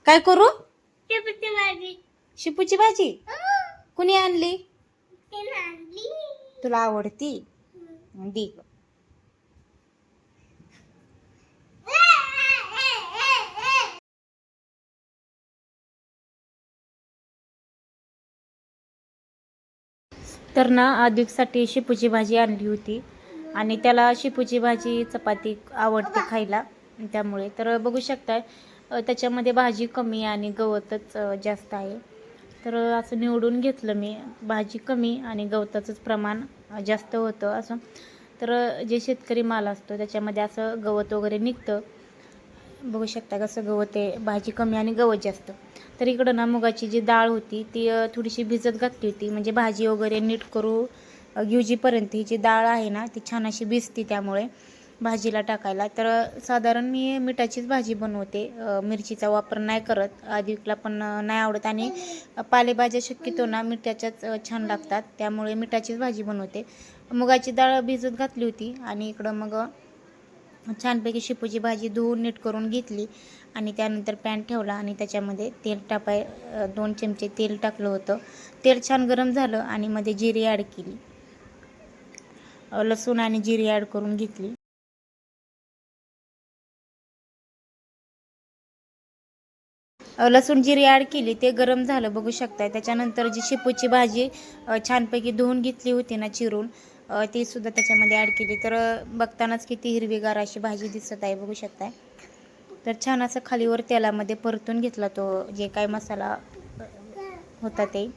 काय करू? शेपूची भाजी. शिपूची भाजी कुणी आणली? तिने आणली. तुला आवडती? दे ग. तर ना आदिकसाठी शेपूची भाजी आणली होती आणि त्याला शेपूची भाजी चपाती आवडते खायला, त्यामुळे तर बघू शकताय त्याच्यामध्ये भाजी कमी आणि गवतच जास्त आहे. तर असं निवडून घेतलं मी, भाजी कमी आणि गवताचंच प्रमाण जास्त होतं असं. तर जे शेतकरी माल असतो त्याच्यामध्ये असं गवत वगैरे निघतं. बघू शकता कसं गवत आहे, भाजी कमी आणि गवत जास्त. तर इकडं ना मुगाची जी डाळ होती ती थोडीशी भिजत घातली होती, म्हणजे भाजी वगैरे नीट करू घेऊजीपर्यंत ही जी डाळ आहे ना ती छान अशी भिजती त्यामुळे भाजीला टाकायला. तर साधारण मी मिठाचीच भाजी बनवते, मिरचीचा वापर नाही करत. आदिकला पण नाही आवडत आणि पालेभाज्या शक्यतो ना मिठाच्याच छान लागतात, त्यामुळे मिठाचीच भाजी बनवते. मुगाची डाळ भिजत घातली होती आणि इकडं मग छानपैकी शेपूची भाजी धुवून नीट करून घेतली आणि त्यानंतर पॅन ठेवला आणि त्याच्यामध्ये तेल 2 चमचे तेल टाकलं होतं. तेल छान गरम झालं आणि मध्ये जिरी ॲड केली, लसूण आणि जिरी ॲड करून घेतली. लसूण जिरी ॲड केली, ते गरम झालं बघू शकताय. त्याच्यानंतर जी शेपूची भाजी छानपैकी धुवून घेतली होती ना चिरून, ती सुद्धा त्याच्यामध्ये ॲड केली. तर बघतानाच किती हिरवीगार अशी भाजी दिसत आहे बघू शकताय. तर छान असं खालीवर तेलामध्ये परतून घेतला तो जे काय मसाला होता ते.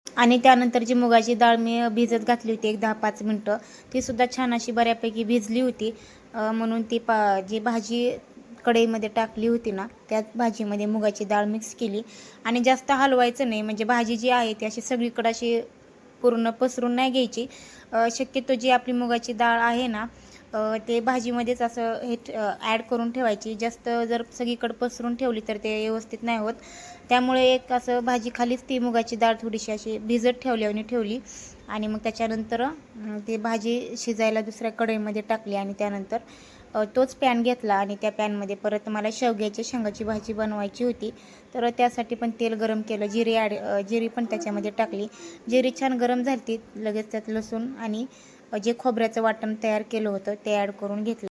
आणि त्यानंतर जी मुगाची डाळ मी भिजत घातली होती एक 10-5 मिनटं, ती सुद्धा छान अशी बऱ्यापैकी भिजली होती. म्हणून ती जी भाजी कढईमध्ये टाकली होती ना त्याच भाजीमध्ये मुगाची डाळ मिक्स केली आणि जास्त हलवायचं नाही, म्हणजे भाजी जी आहे ती अशी सगळीकडे अशी पूर्ण पसरून नाही घ्यायची. शक्यतो जी आपली मुगाची डाळ आहे ना ते भाजीमध्येच असं हे ॲड करून ठेवायची. जास्त जर सगळीकडे पसरून ठेवली तर ते व्यवस्थित नाही होत. त्यामुळे एक असं भाजी खालीच ती मुगाची डाळ थोडीशी अशी भिजत ठेवली आणि मग त्याच्यानंतर ती भाजी शिजायला दुसऱ्या कढईमध्ये टाकली आणि त्यानंतर तोच पॅन घेतला आणि त्या पॅनमध्ये परत मला शेवग्याच्या शेंगाची भाजी बनवायची होती. तर त्यासाठी पण तेल गरम केलं, जिरी पण त्याच्यामध्ये टाकली. जिरी छान गरम झाली, लगेच त्यात लसूण आणि जे खोबऱ्याचं वाटण तयार केलं होतं ते ॲड करून घेतलं.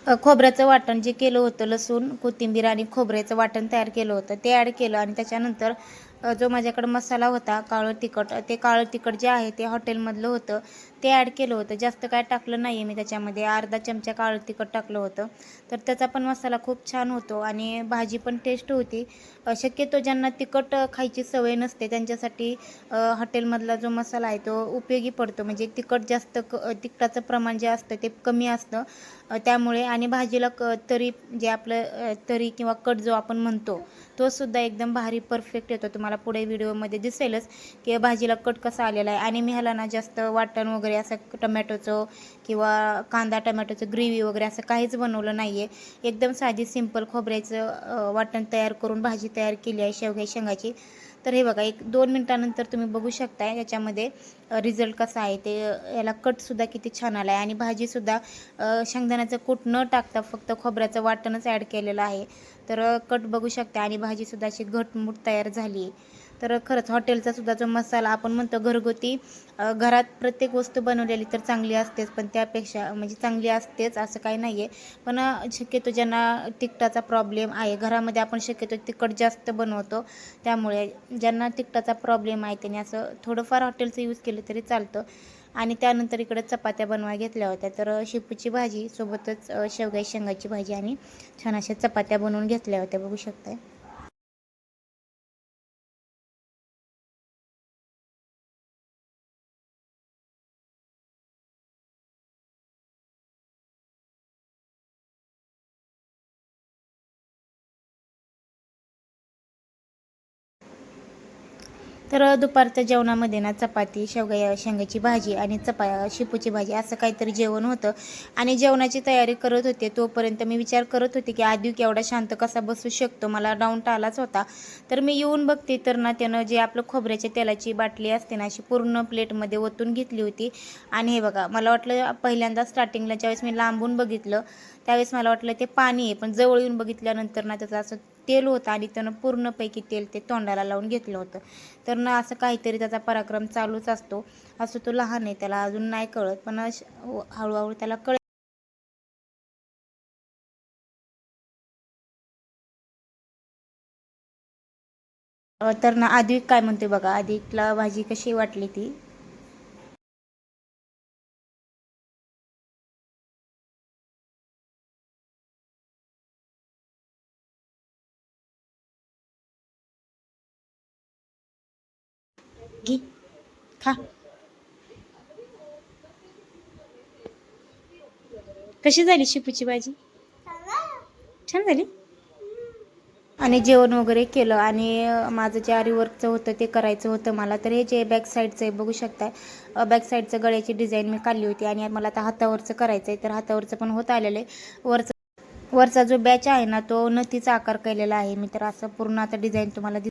खोबऱ्याचं वाटण जे केलं होतं, लसूण, कोथिंबीर आणि खोबऱ्याचं वाटण तयार केलं होतं ते ॲड केलं आणि त्याच्यानंतर जो माझ्याकडं मसाला होता काळं तिखट, ते काळं तिखट जे आहे ते हॉटेलमधलं होतं ते ॲड केलं होतं. जास्त काय टाकलं नाही आहे मी त्याच्यामध्ये, अर्धा चमचा काळं तिखट टाकलं होतं. तर त्याचा पण मसाला खूप छान होतो आणि भाजी पण टेस्ट होती. शक्यतो ज्यांना तिखट खायची सवय नसते त्यांच्यासाठी हॉटेलमधला जो मसाला आहे तो उपयोगी पडतो, म्हणजे तिखटाचं प्रमाण जे असतं ते कमी असतं. त्यामुळे आणि भाजीला तरी जे आपलं तरी किंवा कट जो आपण म्हणतो तो सुद्धा एकदम भारी परफेक्ट येतो. तुम्हाला पुढे व्हिडिओमध्ये दिसेलच की भाजीला कट कसा आलेला आहे. आणि मी ह्याला ना जास्त वाटण वगैरे असं टमॅटोचं किंवा कांदा टमॅटोचं ग्रेव्ही वगैरे असं काहीच बनवलं नाही आहे. एकदम साधी सिंपल खोबऱ्याचं वाटण तयार करून भाजी तयार केली आहे शेवग्या शेंगाची. तर हे बघा 1-2 मिनटानंतर तुम्ही बघू शकताय याच्यामध्ये रिझल्ट कसा आहे ते. याला कटसुद्धा किती छान आला आहे आणि भाजीसुद्धा शेंगदाण्याचं कूट न टाकता फक्त खोबऱ्याचं वाटणच ॲड केलेलं आहे. तर कट बघू शकता आणि भाजीसुद्धा अशी घटमुट तयार झाली आहे. तर खरंच हॉटेलचा सुद्धा जो मसाला आपण म्हणतो घरगुती, घरात प्रत्येक वस्तू बनवलेली तर चांगली असतेच, पण त्यापेक्षा म्हणजे चांगली असतेच असं काही नाही आहे. पण शक्यतो ज्यांना तिखटाचा प्रॉब्लेम आहे, घरामध्ये आपण शक्यतो तिखट जास्त बनवतो, त्यामुळे ज्यांना तिखटाचा प्रॉब्लेम आहे त्यांनी असं थोडंफार हॉटेलचं यूज केलं तरी चालतं. आणि त्यानंतर इकडे चपात्या बनवायला घेतल्या होत्या. तर शेपूची भाजी सोबतच शेंगाची भाजी आणि छान अशा चपात्या बनवून घेतल्या होत्या बघू शकताय. तर दुपारच्या जेवणामध्ये ना चपाती, शेंगाची भाजी आणि शेपूची भाजी असं काहीतरी जेवण होतं. आणि जेवणाची तयारी करत होते तोपर्यंत मी विचार करत होते की आद्विक एवढा शांत कसा बसू शकतो, मला डाऊट आलाच होता. तर मी येऊन बघते तर ना त्यानं जे आपलं खोबऱ्याच्या तेलाची बाटली असते ना अशी पूर्ण प्लेटमध्ये ओतून घेतली होती. आणि हे बघा, मला वाटलं पहिल्यांदा स्टार्टिंगला ज्यावेळेस मी लांबून बघितलं त्यावेळेस मला वाटलं ते पाणी आहे, पण जवळ येऊन बघितल्यानंतर ना त्याचं असं तेल होतं आणि त्यानं पूर्णपैकी तेल ते तोंडाला लावून घेतलं होतं. तर ना असं काहीतरी त्याचा पराक्रम चालूच असतो. असं तो लहान आहे, त्याला अजून नाही कळत, पण हळूहळू त्याला कळेल. तर ना आद्विक काय म्हणते बघा, आद्विकला भाजी कशी वाटली ती. घे, खा. कशी झाली शेपूची भाजी? छान झाली. आणि जेवण वगैरे केलं आणि माझं जे आरीवर्कचं होतं ते करायचं होतं मला. तर हे जे बॅक साईडचं आहे बघू शकताय, बॅक साईडचं गळ्याची डिझाईन मी काढली होती आणि मला आता हातावरचं करायचं आहे. तर हातावरचं पण होत आलेलं आहे. वरचा जो बॅच आहे ना तो नथीचा आकार केलेला आहे मी. तर असं पूर्ण आता डिझाईन तुम्हाला